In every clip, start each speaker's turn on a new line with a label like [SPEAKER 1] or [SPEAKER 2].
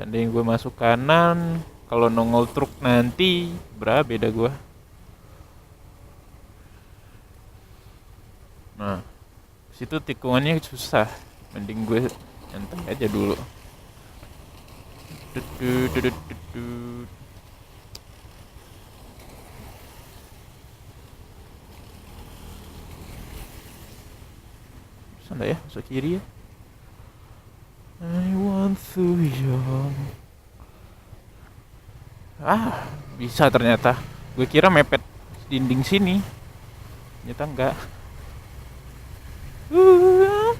[SPEAKER 1] Seandainya gue masuk kanan, kalau nongol truk nanti berapa beda gue. Nah, situ tikungannya susah. Mending gue nyantai aja dulu. Dudut. Bisa nggak ya? Masuk kiri ya? I want to young. Ah, bisa ternyata. Gue kira mepet dinding sini. Ternyata enggak. Uh,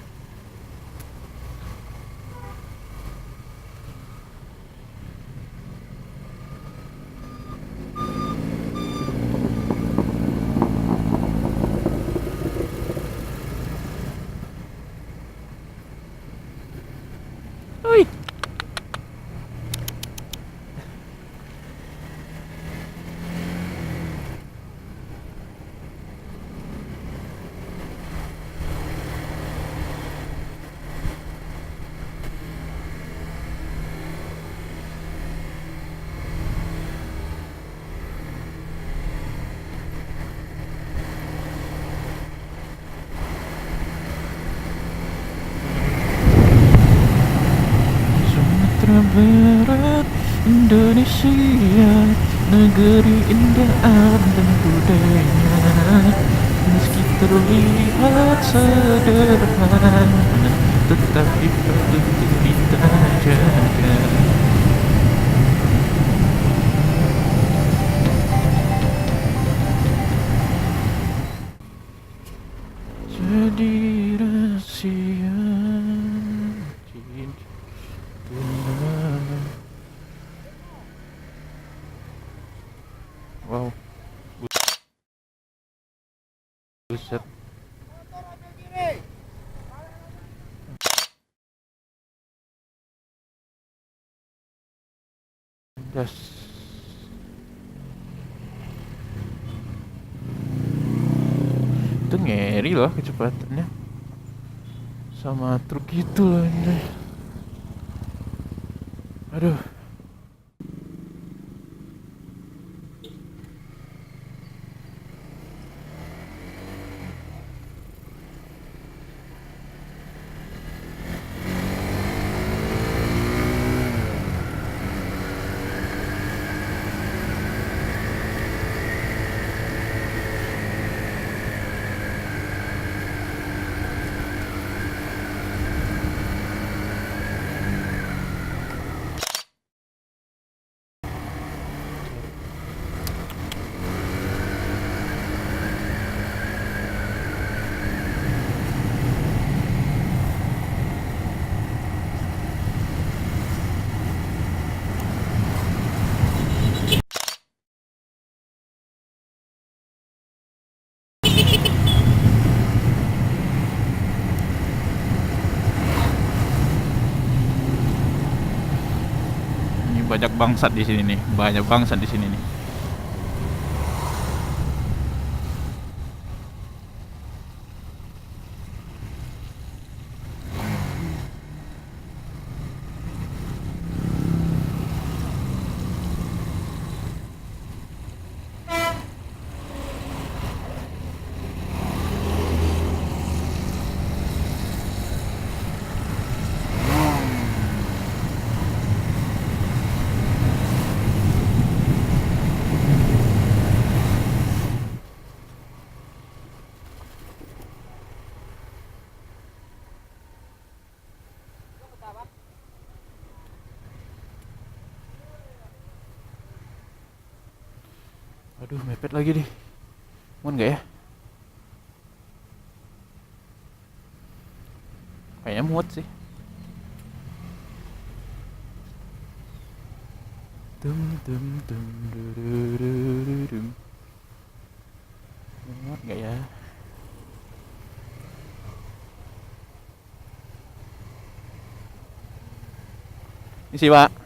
[SPEAKER 1] Ui. Sumatera Barat, Indonesia, negeri indah alam dan budaya. Meski terlihat sederhana, tetapi perlu kita jaga. Jadi rahasia cinta. Wow, buset. Das. Itu ngeri loh kecepatannya. Sama truk gitu loh ini. Aduh. Ini banyak bangsat di sini nih. Banyak bangsat di sini nih. Aduh, mepet lagi deh. Mau nggak ya? Kayaknya muat sih. Dum. Muat nggak ya? Ini sih, Pak.